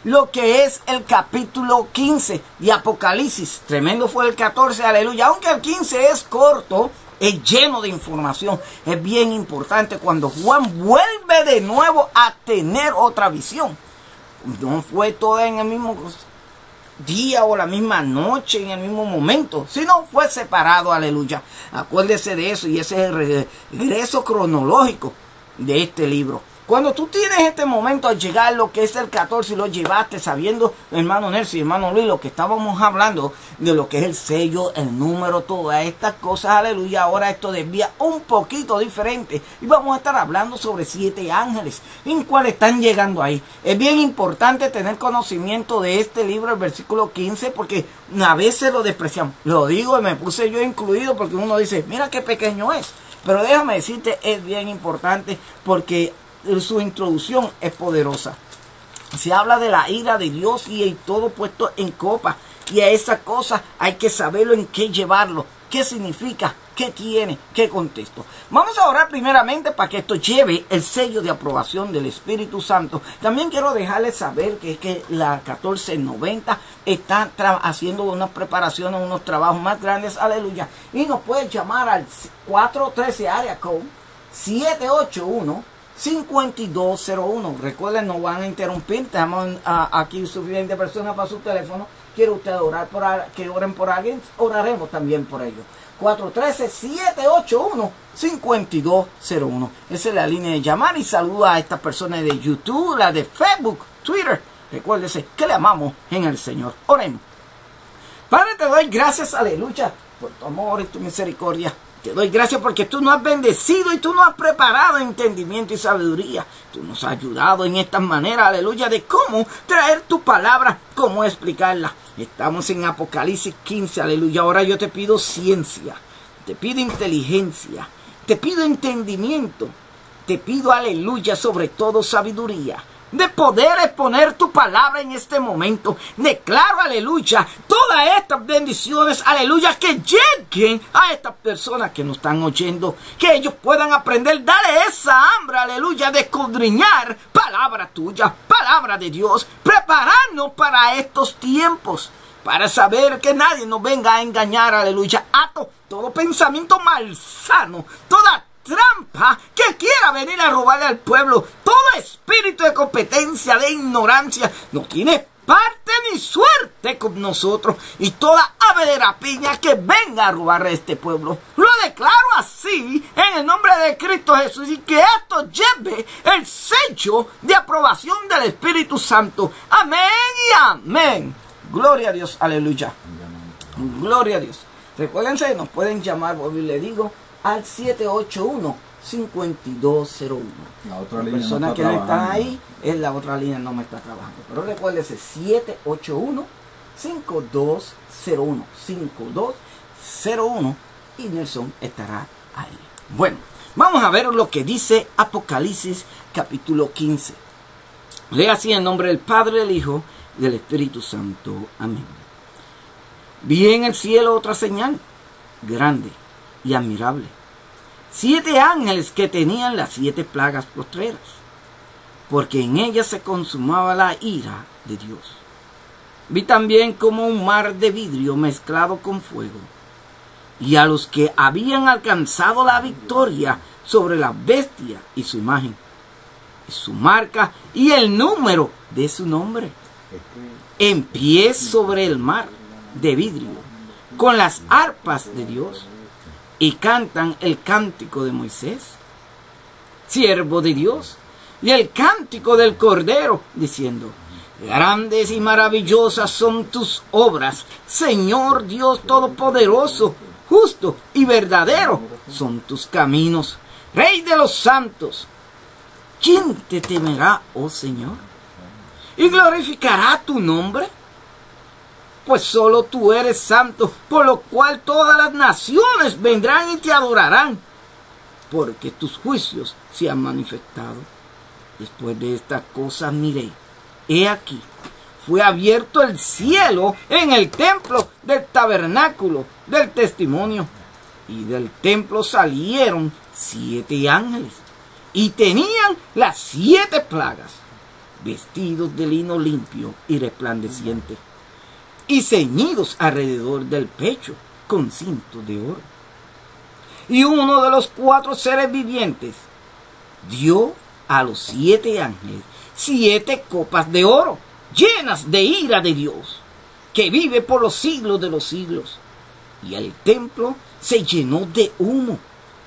lo que es el capítulo 15 de Apocalipsis. Tremendo fue el 14, aleluya. Aunque el 15 es corto, es lleno de información. Es bien importante cuando Juan vuelve de nuevo a tener otra visión. No fue toda en el mismo día o la misma noche, en el mismo momento, sino fue separado, aleluya. Acuérdese de eso, y ese es el regreso cronológico de este libro. Cuando tú tienes este momento al llegar lo que es el 14 y lo llevaste sabiendo, hermano Nelson y hermano Luis, lo que estábamos hablando de lo que es el sello, el número, todas estas cosas, aleluya. Ahora esto desvía un poquito diferente y vamos a estar hablando sobre 7 ángeles en cuáles están llegando ahí. Es bien importante tener conocimiento de este libro, el versículo 15, porque a veces lo despreciamos. Lo digo y me puse yo incluido porque uno dice, mira qué pequeño es. Pero déjame decirte, es bien importante porque su introducción es poderosa. Se habla de la ira de Dios y todo puesto en copa. Y a esa cosa hay que saberlo en qué llevarlo. ¿Qué significa? ¿Qué tiene? ¿Qué contexto? Vamos a orar primeramente para que esto lleve el sello de aprobación del Espíritu Santo. También quiero dejarles saber que la 1490 está haciendo unas preparaciones, unos trabajos más grandes, aleluya. Y nos puede llamar al 413 área code 781-5201. Recuerden, no van a interrumpir. Tenemos aquí suficiente personas para su teléfono. ¿Quiere usted orar que oren por alguien? Oraremos también por ellos. 413-781-5201. Esa es la línea de llamar. Y saluda a estas personas de YouTube, la de Facebook, Twitter. Recuérdese que le amamos en el Señor. Oremos. Padre, te doy gracias, aleluya, por tu amor y tu misericordia. Te doy gracias porque tú nos has bendecido y tú nos has preparado entendimiento y sabiduría. Tú nos has ayudado en esta manera, aleluya, de cómo traer tu palabra, cómo explicarla. Estamos en Apocalipsis 15, aleluya. Ahora yo te pido ciencia, te pido inteligencia, te pido entendimiento, te pido, aleluya, sobre todo sabiduría, de poder exponer tu palabra en este momento. Declaro, aleluya, todas estas bendiciones, aleluya, que lleguen a estas personas que nos están oyendo, que ellos puedan aprender. Dale esa hambre, aleluya, de escudriñar palabra tuya, palabra de Dios, prepararnos para estos tiempos, para saber que nadie nos venga a engañar, aleluya. Ato todo pensamiento malsano, toda trampa que quiera venir a robarle al pueblo. Todo espíritu de competencia, de ignorancia, no tiene parte ni suerte con nosotros. Y toda ave de rapiña que venga a robarle a este pueblo, lo declaro así en el nombre de Cristo Jesús. Y que esto lleve el sello de aprobación del Espíritu Santo. Amén y amén. Gloria a Dios, aleluya. Gloria a Dios. Recuérdense, nos pueden llamar, vuelvo y le digo, al 781-5201. La otra Las línea personas no que está no están trabajando. ahí, es la otra línea, no me está trabajando. Pero recuérdese, 781-5201. 5201 y Nelson estará ahí. Bueno, vamos a ver lo que dice Apocalipsis capítulo 15. Lea así en nombre del Padre, del Hijo y del Espíritu Santo. Amén. Vi en el cielo otra señal grande y admirable. 7 ángeles que tenían las 7 plagas postreras, porque en ellas se consumaba la ira de Dios. Vi también como un mar de vidrio mezclado con fuego, y a los que habían alcanzado la victoria sobre la bestia y su imagen, y su marca y el número de su nombre, en pie sobre el mar de vidrio, con las arpas de Dios, y cantan el cántico de Moisés, siervo de Dios, y el cántico del Cordero, diciendo: grandes y maravillosas son tus obras, Señor Dios Todopoderoso. Justo y verdadero son tus caminos, Rey de los santos. ¿Quién te temerá, oh Señor? ¿Y glorificará tu nombre? Pues solo tú eres santo, por lo cual todas las naciones vendrán y te adorarán, porque tus juicios se han manifestado. Después de estas cosas miré, he aquí, fue abierto el cielo en el templo del tabernáculo del testimonio, y del templo salieron 7 ángeles, y tenían las 7 plagas. vestidos de lino limpio y resplandeciente, y ceñidos alrededor del pecho con cintos de oro. Y uno de los 4 seres vivientes dio a los 7 ángeles 7 copas de oro, llenas de ira de Dios, que vive por los siglos de los siglos. Y el templo se llenó de humo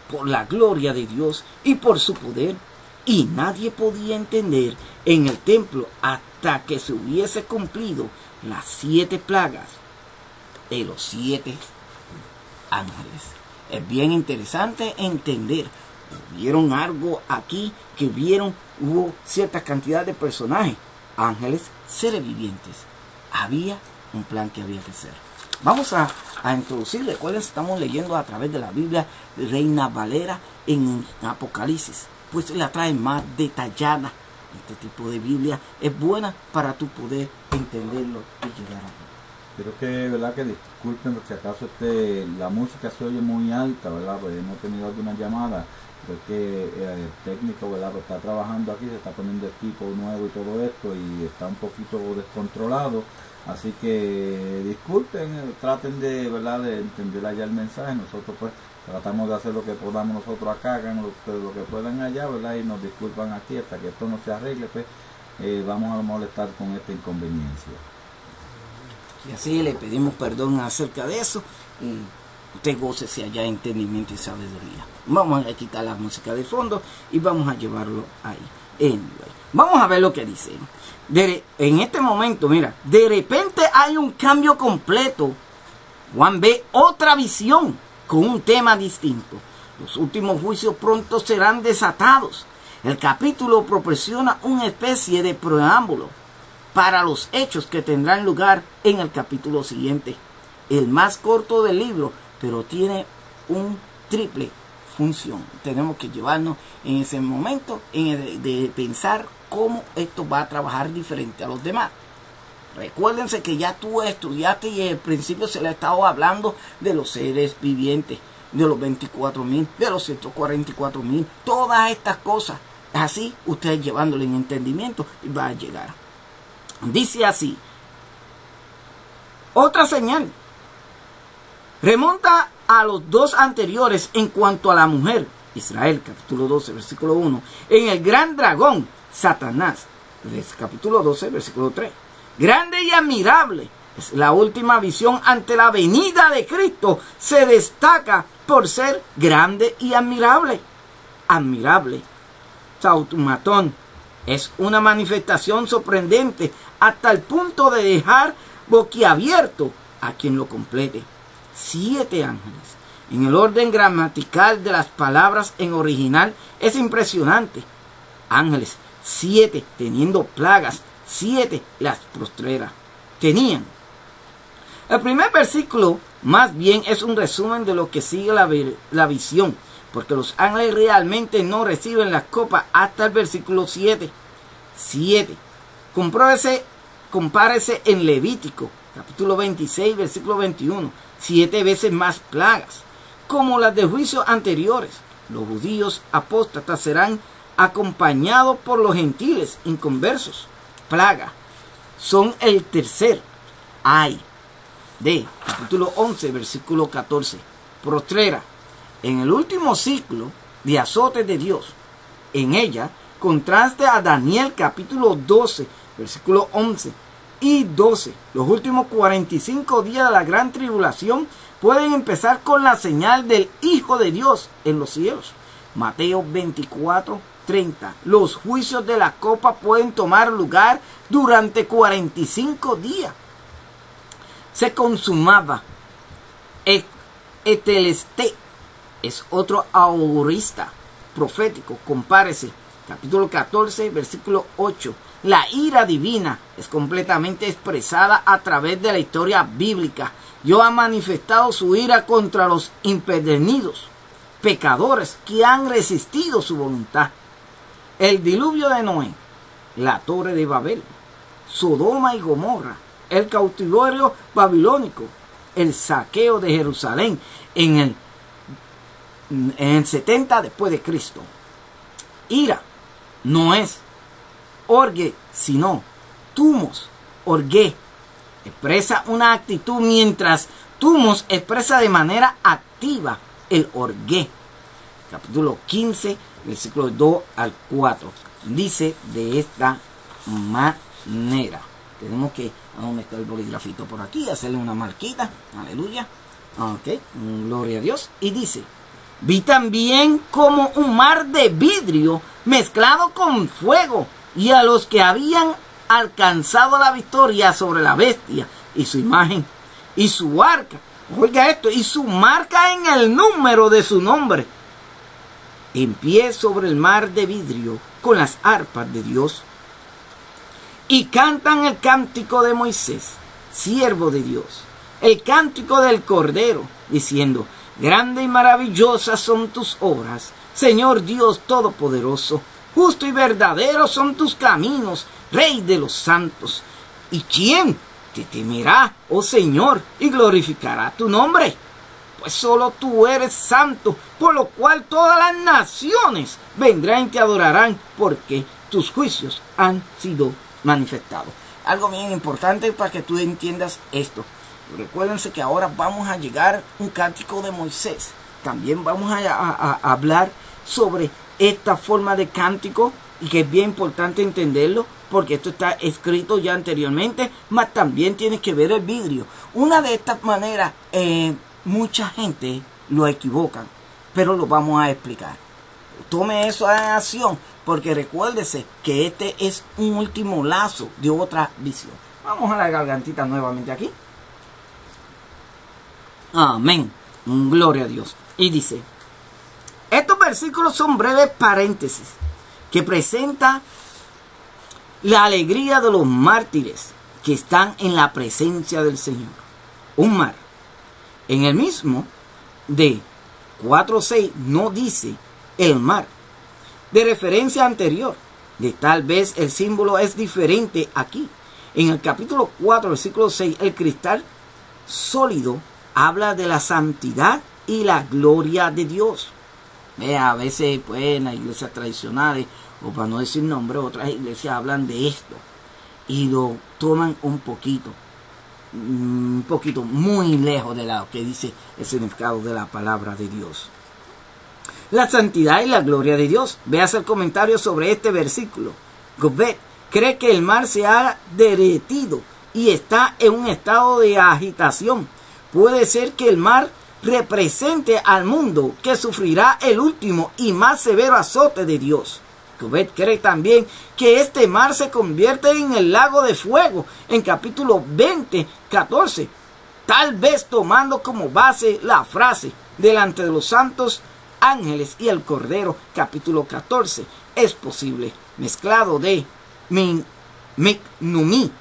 por la gloria de Dios y por su poder. Y nadie podía entender en el templo hasta que se hubiese cumplido las 7 plagas de los 7 ángeles. Es bien interesante entender. Vieron algo aquí que hubo cierta cantidad de personajes, ángeles, seres vivientes. Había un plan que había que hacer. Vamos a introducir, recuerden, estamos leyendo a través de la Biblia de Reina Valera en Apocalipsis, pues la trae más detallada. Este tipo de Biblia es buena para tu poder entenderlo y llegar a él. Creo que, ¿verdad? Que disculpen si acaso la música se oye muy alta, ¿verdad? Pues hemos tenido alguna llamada. Creo que el técnico, ¿verdad? Pues está trabajando aquí, se está poniendo equipo nuevo y todo esto, y está un poquito descontrolado. Así que disculpen, traten de, ¿verdad? De entender allá el mensaje. Nosotros pues tratamos de hacer lo que podamos nosotros acá, hagan lo que puedan allá, ¿verdad? Y nos disculpan aquí hasta que esto no se arregle, pues vamos a molestar con esta inconveniencia. Y así le pedimos perdón acerca de eso. Y usted gócese allá entendimiento y sabiduría. Vamos a quitar la música de fondo y vamos a llevarlo ahí. Anyway, vamos a ver lo que dice. En este momento, mira, de repente hay un cambio completo. Juan ve otra visión con un tema distinto. Los últimos juicios pronto serán desatados. El capítulo proporciona una especie de preámbulo para los hechos que tendrán lugar en el capítulo siguiente. El más corto del libro, pero tiene un triple función. Tenemos que llevarnos en ese momento de pensar cómo esto va a trabajar diferente a los demás. Recuérdense que ya tú estudiaste y al principio se le ha estado hablando de los seres vivientes, de los 24,000, de los 144,000, todas estas cosas. Así usted llevándole en entendimiento y va a llegar. Dice así: otra señal remonta a los 2 anteriores en cuanto a la mujer. Israel, capítulo 12, versículo 1. En el gran dragón, Satanás, capítulo 12, versículo 3. Grande y admirable es la última visión ante la venida de Cristo. Se destaca por ser grande y admirable. Admirable. Tautomatón es una manifestación sorprendente hasta el punto de dejar boquiabierto a quien lo complete. 7 ángeles. En el orden gramatical de las palabras en original es impresionante. Ángeles, 7 teniendo plagas, 7 las postreras tenían. El primer versículo más bien es un resumen de lo que sigue la visión, porque los ángeles realmente no reciben las copas hasta el versículo 7. 7. Compárese en Levítico, capítulo 26, versículo 21. 7 veces más plagas, como las de juicios anteriores. Los judíos apóstatas serán acompañados por los gentiles inconversos. Plaga son el tercer ay de capítulo 11, versículo 14. Prostrera en el último ciclo de azotes de Dios. En ella contraste a Daniel capítulo 12, versículo 11 y 12. Los últimos 45 días de la gran tribulación pueden empezar con la señal del Hijo de Dios en los cielos. Mateo 24, 30. Los juicios de la copa pueden tomar lugar durante 45 días. Se consumaba. Etelesté es otro augurista profético. Compárese. Capítulo 14, versículo 8. La ira divina es completamente expresada a través de la historia bíblica. Dios ha manifestado su ira contra los impedernidos, pecadores que han resistido su voluntad. El diluvio de Noé, la torre de Babel, Sodoma y Gomorra, el cautiverio babilónico, el saqueo de Jerusalén en el 70 después de Cristo. Ira no es orgue, sino tumos, orgue. Expresa una actitud, mientras tumos expresa de manera activa el orgue. Capítulo 15, versículos 2 al 4. Dice de esta manera. Tenemos que, ¿dónde está el boligrafito? Por aquí, hacerle una marquita. Aleluya. Ok, gloria a Dios. Y dice: vi también como un mar de vidrio mezclado con fuego, y a los que habían alcanzado la victoria sobre la bestia y su imagen y su arca, oiga esto, y su marca en el número de su nombre, en pie sobre el mar de vidrio con las arpas de Dios, y cantan el cántico de Moisés, siervo de Dios, el cántico del Cordero, diciendo: grande y maravillosas son tus obras, Señor Dios Todopoderoso. Justo y verdadero son tus caminos, Rey de los santos. ¿Y quién te temerá, oh Señor, y glorificará tu nombre? Pues solo tú eres santo, por lo cual todas las naciones vendrán y te adorarán, porque tus juicios han sido manifestados. Algo bien importante para que tú entiendas esto. Recuérdense que ahora vamos a llegar a un cántico de Moisés. También vamos a hablar sobre esta forma de cántico, y que es bien importante entenderlo, porque esto está escrito ya anteriormente, mas también tienes que ver el vidrio. Una de estas maneras, mucha gente lo equivocan, pero lo vamos a explicar. Tome eso en acción, porque recuérdese que este es un último lazo de otra visión. Vamos a la gargantita nuevamente aquí. Amén. Gloria a Dios. Y dice: estos versículos son breves paréntesis que presenta la alegría de los mártires que están en la presencia del Señor. Un mar. En el mismo de 4:6 no dice el mar, de referencia anterior. De tal vez el símbolo es diferente aquí. En el capítulo 4, versículo 6, el cristal sólido habla de la santidad y la gloria de Dios. A veces, pues, en las iglesias tradicionales, o para no decir nombre, otras iglesias hablan de esto y lo toman un poquito muy lejos de lo que dice el significado de la palabra de Dios. La santidad y la gloria de Dios. Veas el comentario sobre este versículo. Gobet cree que el mar se ha derretido y está en un estado de agitación. Puede ser que el mar represente al mundo que sufrirá el último y más severo azote de Dios. Gobet cree también que este mar se convierte en el lago de fuego en capítulo 20, 14, tal vez tomando como base la frase delante de los santos ángeles y el Cordero, capítulo 14. Es posible, mezclado de Miknumi,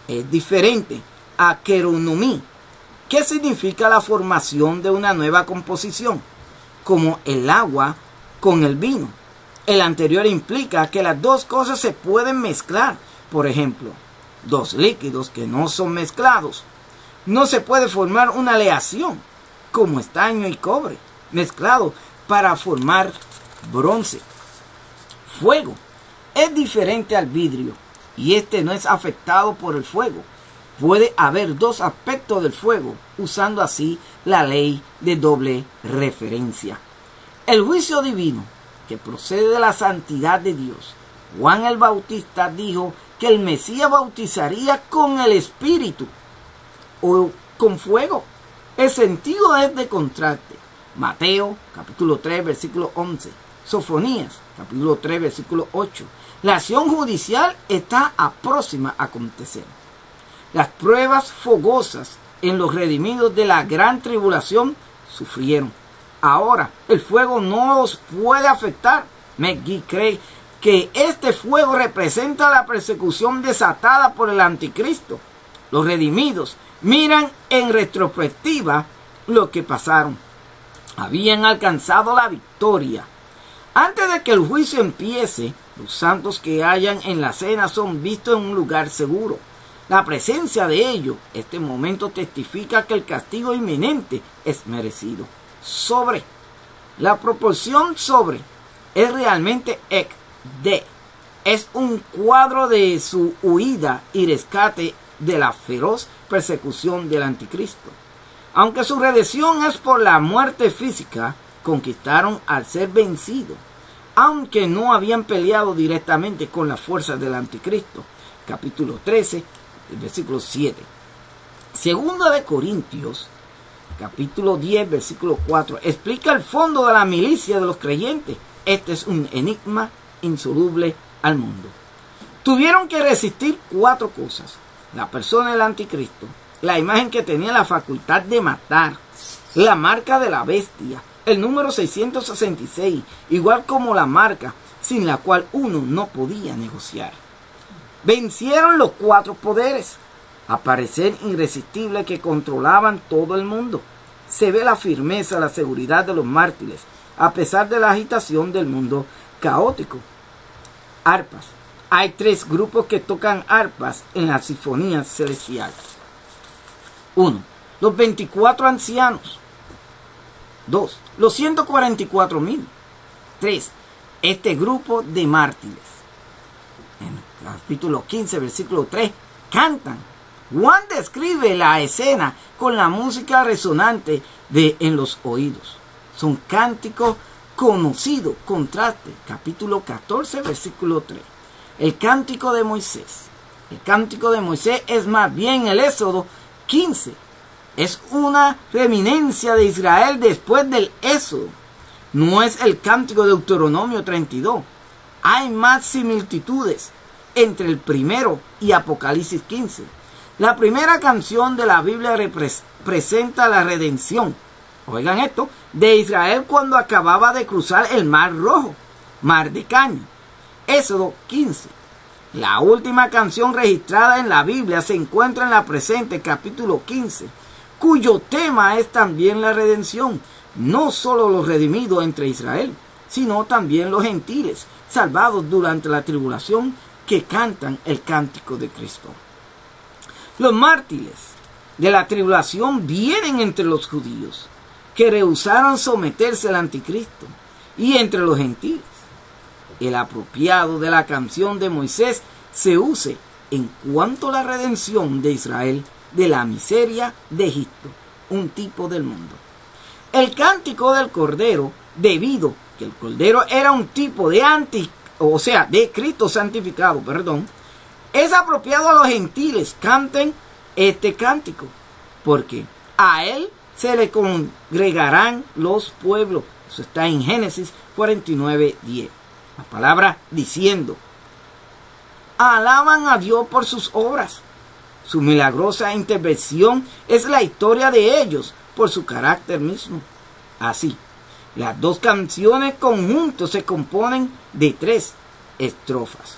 es diferente a Keronumi. ¿Qué significa la formación de una nueva composición? Como el agua con el vino. El anterior implica que las dos cosas se pueden mezclar. Por ejemplo, dos líquidos que no son mezclados. No se puede formar una aleación, como estaño y cobre, mezclado para formar bronce. Fuego es diferente al vidrio, y este no es afectado por el fuego. Puede haber dos aspectos del fuego, usando así la ley de doble referencia. El juicio divino, que procede de la santidad de Dios. Juan el Bautista dijo que el Mesías bautizaría con el Espíritu o con fuego. El sentido es de contraste. Mateo, capítulo 3, versículo 11. Sofonías, capítulo 3, versículo 8. La acción judicial está próxima a acontecer. Las pruebas fogosas en los redimidos de la gran tribulación sufrieron. Ahora, el fuego no los puede afectar. McGee cree que este fuego representa la persecución desatada por el anticristo. Los redimidos miran en retrospectiva lo que pasaron. Habían alcanzado la victoria. Antes de que el juicio empiece, los santos que hayan en la cena son vistos en un lugar seguro. La presencia de ellos, este momento testifica que el castigo inminente es merecido. La proporción sobre es realmente ek de. es un cuadro de su huida y rescate de la feroz persecución del anticristo. Aunque su redención es por la muerte física, conquistaron al ser vencidos, aunque no habían peleado directamente con las fuerzas del anticristo. Capítulo 13, versículo 7. Segunda de Corintios, capítulo 10, versículo 4, explica el fondo de la milicia de los creyentes. Este es un enigma insoluble al mundo. Tuvieron que resistir 4 cosas: la persona del anticristo, la imagen que tenía la facultad de matar, la marca de la bestia, el número 666, igual como la marca sin la cual uno no podía negociar. Vencieron los 4 poderes, aparecer irresistibles que controlaban todo el mundo. Se ve la firmeza, la seguridad de los mártires, a pesar de la agitación del mundo caótico. Arpas. Hay 3 grupos que tocan arpas en la sinfonía celestial. 1. Los 24 ancianos. 2. Los 144,000. 3. Este grupo de mártires. En el capítulo 15, versículo 3, cantan. Juan describe la escena con la música resonante en los oídos. Son cánticos conocidos. Contraste. Capítulo 14, versículo 3. El cántico de Moisés. El cántico de Moisés es más bien el Éxodo 15. Es una reminiscencia de Israel después del Éxodo. No es el cántico de Deuteronomio 32. Hay más similitudes entre el primero y Apocalipsis 15. La primera canción de la Biblia presenta la redención, oigan esto, de Israel cuando acababa de cruzar el Mar Rojo, Mar de Caña. Éxodo 15. La última canción registrada en la Biblia se encuentra en la presente capítulo 15, cuyo tema es también la redención. No solo los redimidos entre Israel, sino también los gentiles, salvados durante la tribulación, que cantan el cántico de Cristo. Los mártires de la tribulación vienen entre los judíos, que rehusaron someterse al anticristo, y entre los gentiles. El apropiado de la canción de Moisés se use en cuanto a la redención de Israel de la miseria de Egipto, un tipo del mundo. El cántico del Cordero, debido que el Cordero era un tipo de de Cristo santificado, es apropiado a los gentiles canten este cántico, porque a él se le congregarán los pueblos. Eso está en Génesis 49:10. La palabra diciendo, alaban a Dios por sus obras. Su milagrosa intervención es la historia de ellos por su carácter mismo. Así, las 2 canciones conjuntos se componen de 3 estrofas.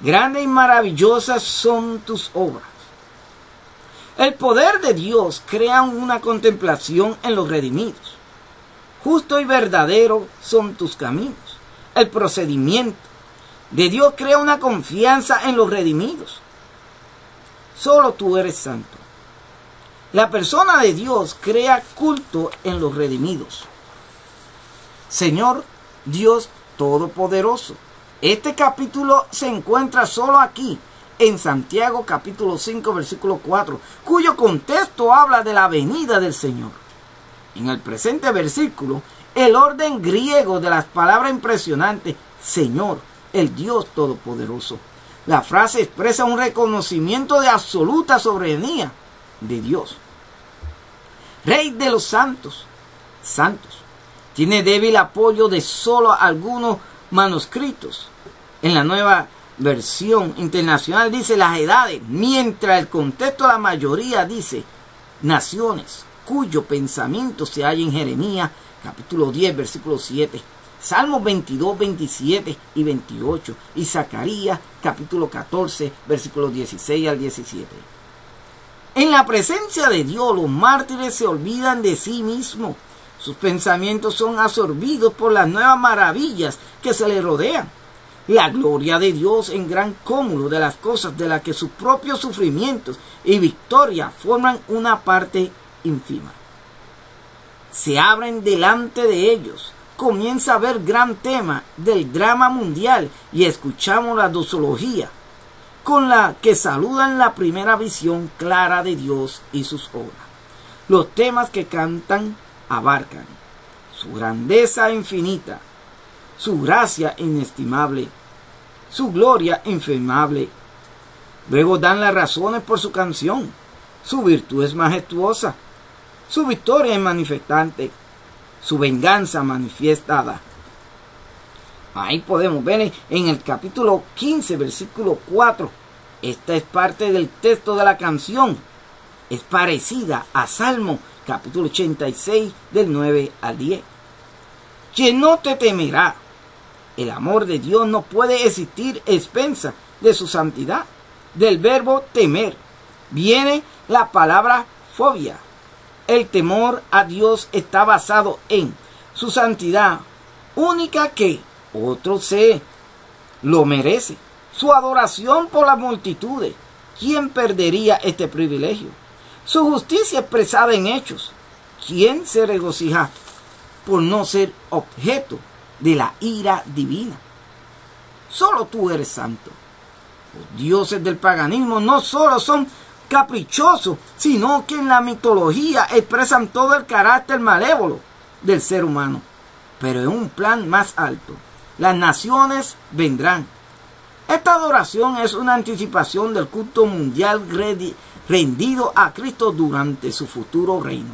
Grandes y maravillosas son tus obras. El poder de Dios crea una contemplación en los redimidos. Justo y verdadero son tus caminos. El procedimiento de Dios crea una confianza en los redimidos. Solo tú eres santo. La persona de Dios crea culto en los redimidos. Señor Dios Todopoderoso. Este capítulo se encuentra solo aquí, en Santiago capítulo 5, versículo 4, cuyo contexto habla de la venida del Señor. En el presente versículo, el orden griego de las palabras impresionantes, Señor, el Dios Todopoderoso. La frase expresa un reconocimiento de absoluta soberanía de Dios. Rey de los santos. Tiene débil apoyo de solo algunos manuscritos. En la nueva versión internacional dice las edades, mientras el contexto de la mayoría dice naciones, cuyo pensamiento se halla en Jeremías capítulo 10, versículo 7. Salmos 22, 27 y 28. Y Zacarías capítulo 14, versículos 16 al 17. En la presencia de Dios, los mártires se olvidan de sí mismos. Sus pensamientos son absorbidos por las nuevas maravillas que se les rodean. La gloria de Dios en gran cúmulo de las cosas de las que sus propios sufrimientos y victoria forman una parte ínfima. Se abren delante de ellos comienza a ver gran tema del drama mundial y escuchamos la doxología con la que saludan la primera visión clara de Dios y sus obras. Los temas que cantan abarcan su grandeza infinita, su gracia inestimable, su gloria infamable. Luego dan las razones por su canción. Su virtud es majestuosa, su victoria es manifestante, su venganza manifestada. Ahí podemos ver en el capítulo 15, versículo 4. Esta es parte del texto de la canción. Es parecida a Salmo, capítulo 86, del 9 al 10. ¿Quién no te temerá? El amor de Dios no puede existir a expensas de su santidad. Del verbo temer viene la palabra fobia. El temor a Dios está basado en su santidad única que otro se lo merece. Su adoración por las multitudes. ¿Quién perdería este privilegio? Su justicia expresada en hechos. ¿Quién se regocija por no ser objeto de la ira divina? Solo tú eres santo. Los dioses del paganismo no solo son caprichosos, sino que en la mitología expresan todo el carácter malévolo del ser humano. Pero en un plan más alto, las naciones vendrán. Esta adoración es una anticipación del culto mundial rendido a Cristo durante su futuro reino.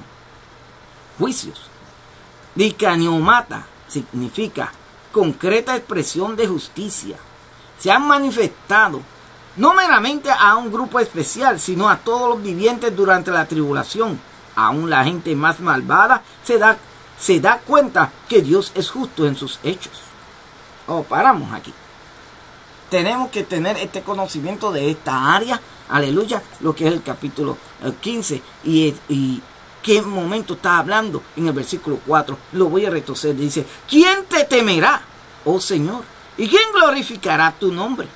Juicios. Dikaniomata significa concreta expresión de justicia. Se han manifestado no meramente a un grupo especial, sino a todos los vivientes durante la tribulación. Aún la gente más malvada se da cuenta que Dios es justo en sus hechos. Paramos aquí. Tenemos que tener este conocimiento de esta área, aleluya, lo que es el capítulo 15 y qué momento está hablando en el versículo 4. Lo voy a retroceder. Dice, ¿quién te temerá, oh Señor? ¿Y quién glorificará tu nombre?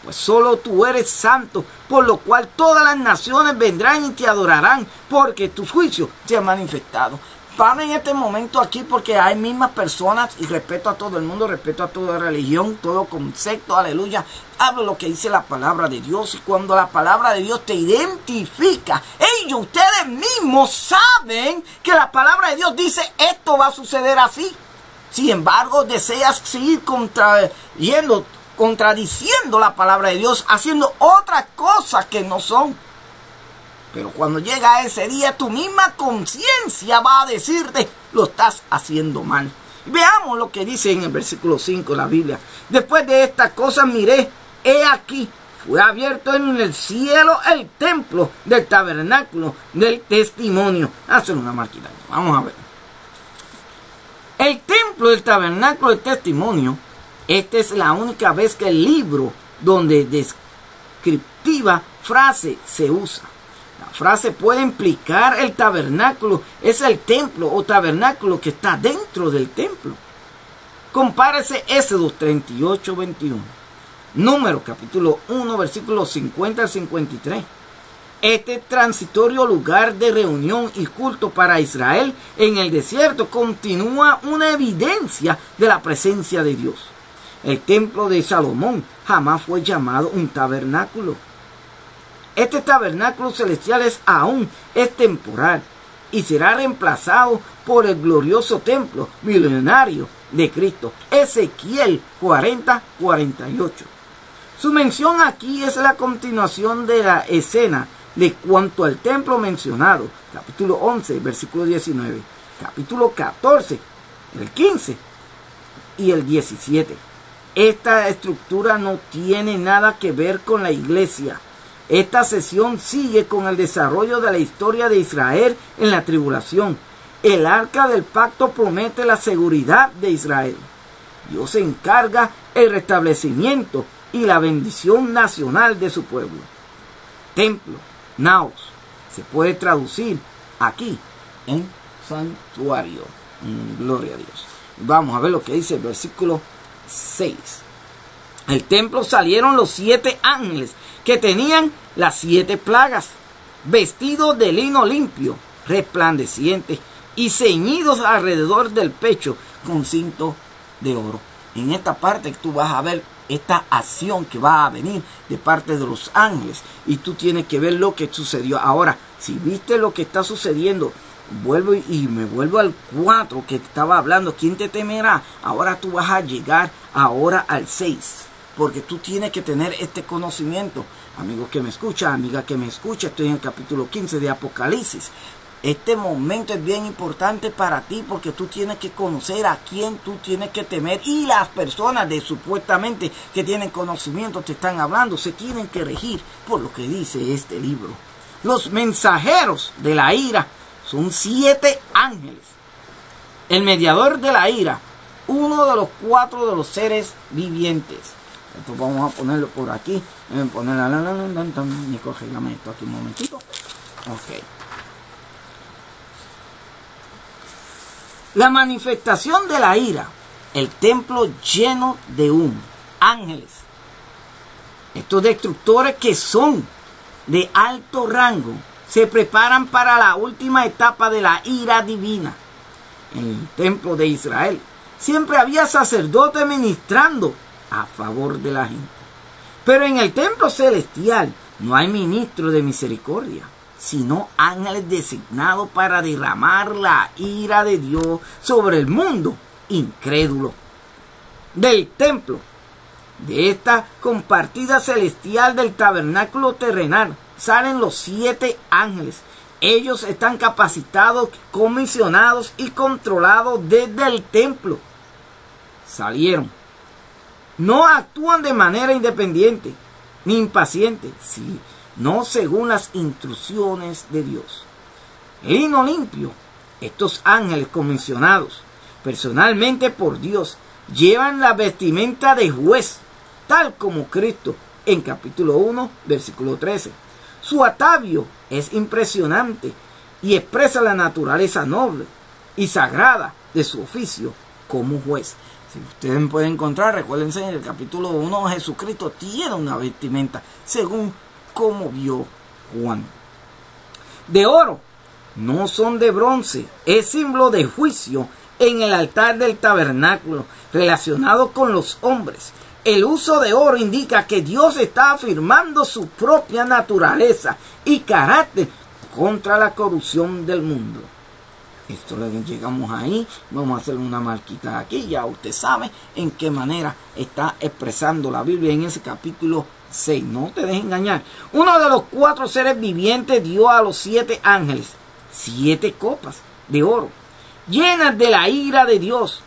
Pues solo tú eres santo, por lo cual todas las naciones vendrán y te adorarán, porque tus juicios se han manifestado. Paren en este momento aquí porque hay mismas personas, y respeto a todo el mundo, respeto a toda religión, todo concepto, aleluya. Hablo lo que dice la palabra de Dios, y cuando la palabra de Dios te identifica, ellos, ustedes mismos saben que la palabra de Dios dice esto va a suceder así. Sin embargo, deseas seguir contradiciendo la palabra de Dios, haciendo otras cosas que no son. Pero cuando llega ese día, tu misma conciencia va a decirte, lo estás haciendo mal. Veamos lo que dice en el versículo 5 de la Biblia. Después de estas cosas miré, he aquí, fue abierto en el cielo el templo del tabernáculo del testimonio. Hacen una marquita. Vamos a ver. El templo del tabernáculo del testimonio, esta es la única vez que el libro donde descriptiva frase se usa. La frase puede implicar el tabernáculo, es el templo o tabernáculo que está dentro del templo. Compárese Éxodo 38, 21. Número capítulo 1, versículos 50 al 53. Este transitorio lugar de reunión y culto para Israel en el desierto continúa una evidencia de la presencia de Dios. El templo de Salomón jamás fue llamado un tabernáculo. Este tabernáculo celestial es temporal y será reemplazado por el glorioso templo milenario de Cristo. Ezequiel 40, 48. Su mención aquí es la continuación de la escena de cuanto al templo mencionado, capítulo 11, versículo 19, capítulo 14, el 15 y el 17. Esta estructura no tiene nada que ver con la iglesia. Esta sesión sigue con el desarrollo de la historia de Israel en la tribulación. El arca del pacto promete la seguridad de Israel. Dios se encarga el restablecimiento y la bendición nacional de su pueblo. Templo, naos, se puede traducir aquí en santuario. Gloria a Dios. Vamos a ver lo que dice el versículo 6. Del templo salieron los 7 ángeles que tenían las 7 plagas, vestidos de lino limpio, resplandeciente y ceñidos alrededor del pecho con cinto de oro. En esta parte tú vas a ver esta acción que va a venir de parte de los ángeles, y tú tienes que ver lo que sucedió. Ahora, si viste lo que está sucediendo, me vuelvo al 4 que estaba hablando, ¿quién te temerá? Ahora tú vas a llegar ahora al 6, porque tú tienes que tener este conocimiento. Amigo que me escucha, amiga que me escucha, estoy en el capítulo 15 de Apocalipsis. Este momento es bien importante para ti, porque tú tienes que conocer a quién tú tienes que temer, y las personas supuestamente que tienen conocimiento te están hablando, se tienen que regir por lo que dice este libro. Los mensajeros de la ira son 7 ángeles. El mediador de la ira, uno de los 4 de los seres vivientes. Esto vamos a ponerlo por aquí. Voy a poner y corrígame esto aquí un momentito. Ok. La manifestación de la ira, el templo lleno de humo, ángeles. Estos destructores que son de alto rango se preparan para la última etapa de la ira divina. En el templo de Israel siempre había sacerdotes ministrando a favor de la gente. Pero en el templo celestial no hay ministro de misericordia, sino ángeles designados para derramar la ira de Dios sobre el mundo incrédulo. Del templo, de esta compartida celestial del tabernáculo terrenal, salen los 7 ángeles. Ellos están capacitados, comisionados y controlados desde el templo. Salieron. No actúan de manera independiente ni impaciente, sino según las instrucciones de Dios. Lino limpio. Estos ángeles comisionados personalmente por Dios llevan la vestimenta de juez, tal como Cristo en capítulo 1, versículo 13. Su atavío es impresionante y expresa la naturaleza noble y sagrada de su oficio como juez. Si ustedes pueden encontrar, recuérdense, en el capítulo 1, Jesucristo tiene una vestimenta según como vio Juan. De oro, no son de bronce, es símbolo de juicio en el altar del tabernáculo, relacionado con los hombres. El uso de oro indica que Dios está afirmando su propia naturaleza y carácter contra la corrupción del mundo. Esto le llegamos ahí, vamos a hacer una marquita aquí, ya usted sabe en qué manera está expresando la Biblia en ese capítulo 6, no te dejes engañar. Uno de los 4 seres vivientes dio a los 7 ángeles 7 copas de oro, llenas de la ira de Dios,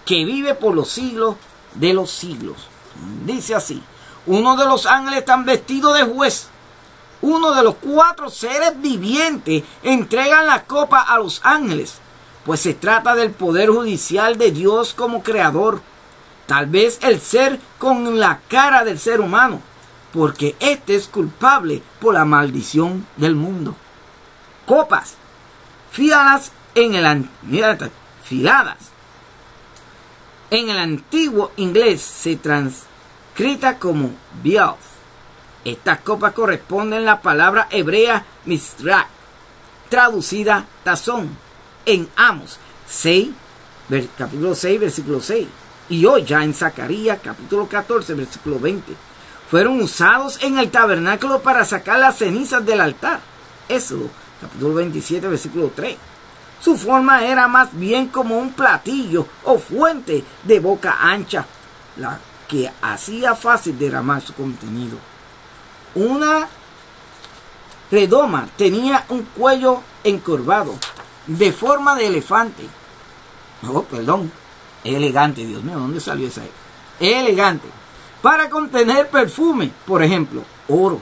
que vive por los siglos de los siglos. Dice así: uno de los ángeles está vestido de juez. Uno de los 4 seres vivientes entregan la copa a los ángeles, pues se trata del poder judicial de Dios como creador. Tal vez el ser con la cara del ser humano, porque éste es culpable por la maldición del mundo. Copas filadas en el antiguo inglés se transcrita como vials. Estas copas corresponden a la palabra hebrea misrach, traducida tazón, en Amos 6, capítulo 6, versículo 6, y hoy ya en Zacarías, capítulo 14, versículo 20. Fueron usados en el tabernáculo para sacar las cenizas del altar. Éxodo, capítulo 27, versículo 3. Su forma era más bien como un platillo o fuente de boca ancha, la que hacía fácil derramar su contenido. Una redoma tenía un cuello encorvado, de forma de elefante. Elegante, Dios mío, ¿dónde salió esa? Elegante. Para contener perfume, por ejemplo, oro.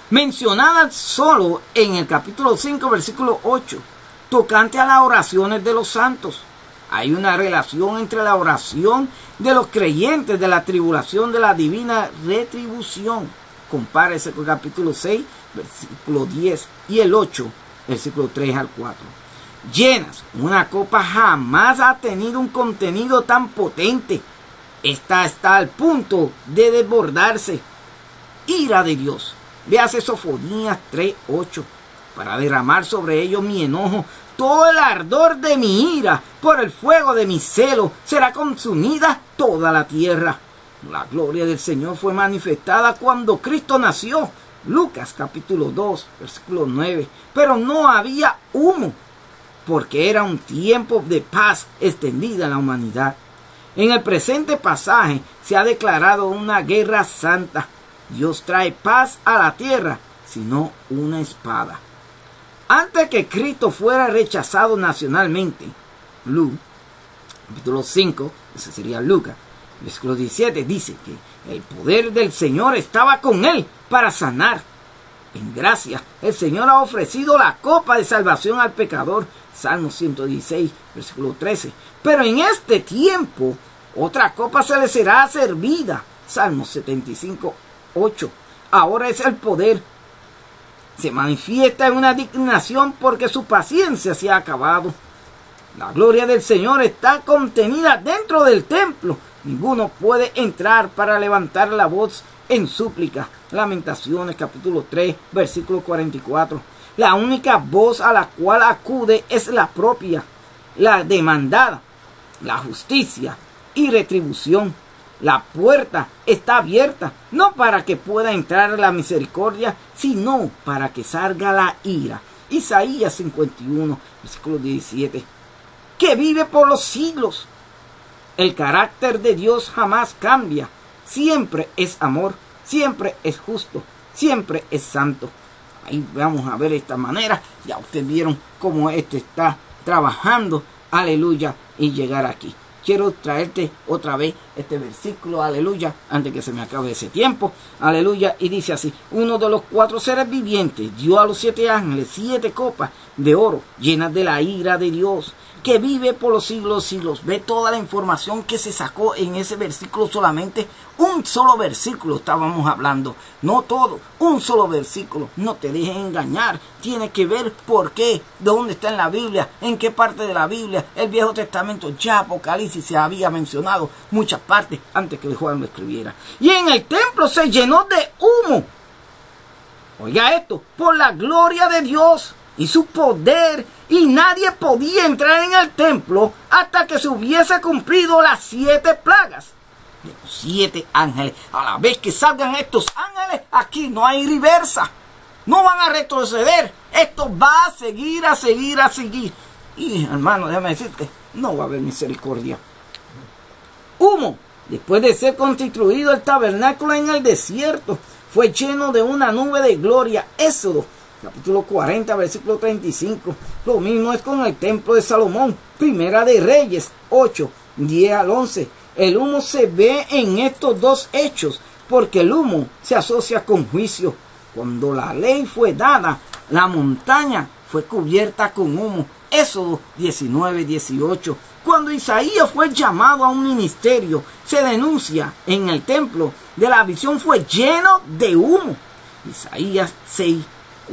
Mencionada solo en el capítulo 5, versículo 8, tocante a las oraciones de los santos. Hay una relación entre la oración de los creyentes de la tribulación de la divina retribución. Compárese con el capítulo 6, versículo 10 y el 8, versículo 3 al 4. Llenas, una copa jamás ha tenido un contenido tan potente. Esta está al punto de desbordarse. Ira de Dios. Véase Sofonías 3:8. Para derramar sobre ellos mi enojo, todo el ardor de mi ira, por el fuego de mi celo, será consumida toda la tierra. La gloria del Señor fue manifestada cuando Cristo nació. Lucas capítulo 2, versículo 9. Pero no había humo, porque era un tiempo de paz extendida en la humanidad. En el presente pasaje se ha declarado una guerra santa. Dios trae paz a la tierra, sino una espada. Antes que Cristo fuera rechazado nacionalmente, Lucas, capítulo 5, ese sería Lucas, versículo 17, dice que el poder del Señor estaba con él para sanar. En gracia, el Señor ha ofrecido la copa de salvación al pecador. Salmo 116, versículo 13. Pero en este tiempo, otra copa se le será servida. Salmo 75, 8. Ahora es el poder. Se manifiesta en una dignación porque su paciencia se ha acabado. La gloria del Señor está contenida dentro del templo. Ninguno puede entrar para levantar la voz en súplica. Lamentaciones capítulo 3, versículo 44. La única voz a la cual acude es la propia, la demandada, la justicia y retribución. La puerta está abierta, no para que pueda entrar la misericordia, sino para que salga la ira. Isaías 51, versículo 17. Que vive por los siglos. El carácter de Dios jamás cambia. Siempre es amor, siempre es justo, siempre es santo. Ahí vamos a ver esta manera. Ya ustedes vieron cómo este está trabajando. Aleluya. Y llegar aquí. Quiero traerte otra vez este versículo. Aleluya. Antes que se me acabe ese tiempo. Aleluya. Y dice así. Uno de los 4 seres vivientes dio a los 7 ángeles 7 copas de oro llenas de la ira de Dios, que vive por los siglos siglos. Ve toda la información que se sacó en ese versículo. Solamente un solo versículo estábamos hablando, no todo, un solo versículo. No te dejes engañar, tiene que ver por qué, dónde está en la Biblia, en qué parte de la Biblia. El Viejo Testamento, ya Apocalipsis se había mencionado muchas partes antes que Juan lo escribiera. Y en el templo se llenó de humo. Oiga esto, por la gloria de Dios y su poder, y nadie podía entrar en el templo hasta que se hubiese cumplido las 7 plagas de los 7 ángeles. A la vez que salgan estos ángeles, aquí no hay reversa, no van a retroceder, esto va a seguir, a seguir, a seguir. Y hermano, déjame decirte, no va a haber misericordia. Humo. Después de ser constituido el tabernáculo en el desierto, fue lleno de una nube de gloria. Éxodo capítulo 40, versículo 35. Lo mismo es con el templo de Salomón. Primera de Reyes 8, 10 al 11. El humo se ve en estos dos hechos, porque el humo se asocia con juicio. Cuando la ley fue dada, la montaña fue cubierta con humo. Éxodo 19, 18. Cuando Isaías fue llamado a un ministerio, se denuncia en el templo de la visión fue lleno de humo. Isaías 6,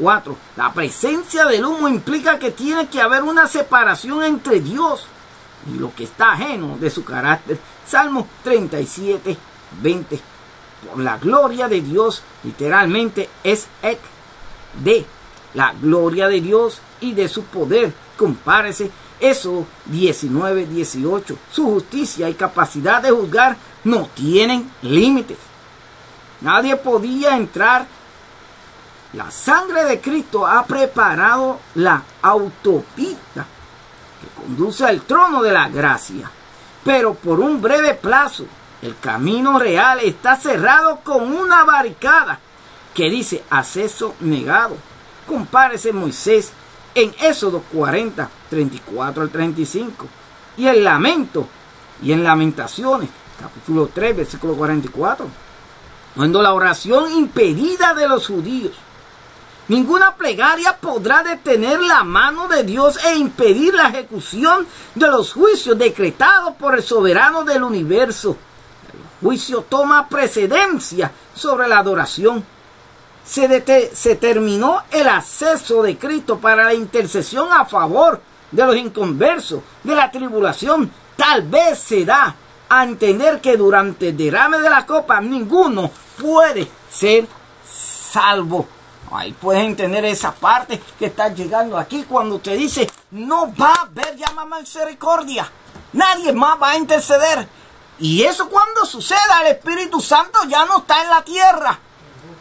4. La presencia del humo implica que tiene que haber una separación entre Dios y lo que está ajeno de su carácter. Salmo 37, 20. Por la gloria de Dios, literalmente es ek de la gloria de Dios y de su poder. Compárese eso 19, 18. Su justicia y capacidad de juzgar no tienen límites. Nadie podía entrar. La sangre de Cristo ha preparado la autopista que conduce al trono de la gracia. Pero por un breve plazo, el camino real está cerrado con una barricada que dice acceso negado. Compárese Moisés en Éxodo 40, 34 al 35. Y el lamento, y en Lamentaciones, capítulo 3, versículo 44. Cuando la oración impedida de los judíos. Ninguna plegaria podrá detener la mano de Dios e impedir la ejecución de los juicios decretados por el soberano del universo. El juicio toma precedencia sobre la adoración. Se terminó el acceso de Cristo para la intercesión a favor de los inconversos, de la tribulación. Tal vez se da a entender que durante el derrame de la copa ninguno puede ser salvo. Ahí puedes entender esa parte que está llegando aquí cuando te dice no va a haber ya más misericordia. Nadie más va a interceder. Y eso cuando suceda, el Espíritu Santo ya no está en la tierra.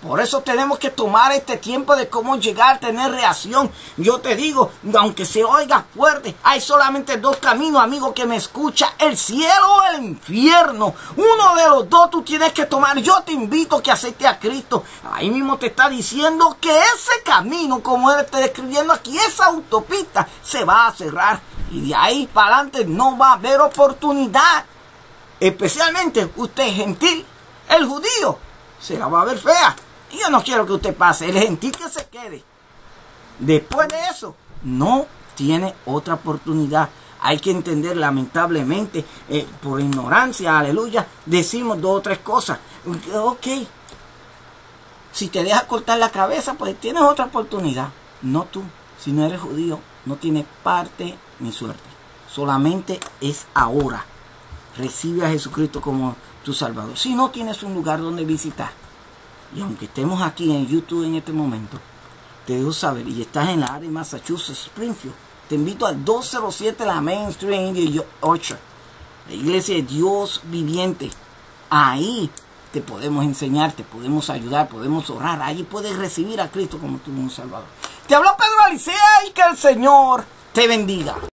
Por eso tenemos que tomar este tiempo de cómo llegar a tener reacción. Yo te digo, aunque se oiga fuerte, hay solamente dos caminos, amigo que me escucha, el cielo o el infierno. Uno de los dos tú tienes que tomar. Yo te invito a que aceptes a Cristo. Ahí mismo te está diciendo que ese camino, como él está describiendo aquí, esa autopista se va a cerrar. Y de ahí para adelante no va a haber oportunidad. Especialmente usted gentil, el judío, se la va a ver fea. Y yo no quiero que usted pase, el gentil que se quede. Después de eso, no tiene otra oportunidad. Hay que entender, lamentablemente, por ignorancia, aleluya, decimos dos o tres cosas. Ok, si te dejas cortar la cabeza, pues tienes otra oportunidad. No tú, si no eres judío, no tienes parte ni suerte. Solamente es ahora. Recibe a Jesucristo como tu Salvador. Si no tienes un lugar donde visitar, y aunque estemos aquí en YouTube en este momento, te dejo saber, y estás en la área de Massachusetts, Springfield, te invito al 207 la Main Street en Orchard, la iglesia de Dios viviente. Ahí te podemos enseñar, te podemos ayudar, podemos orar. Ahí puedes recibir a Cristo como tu Salvador. Te habló Pedro Alicea y que el Señor te bendiga.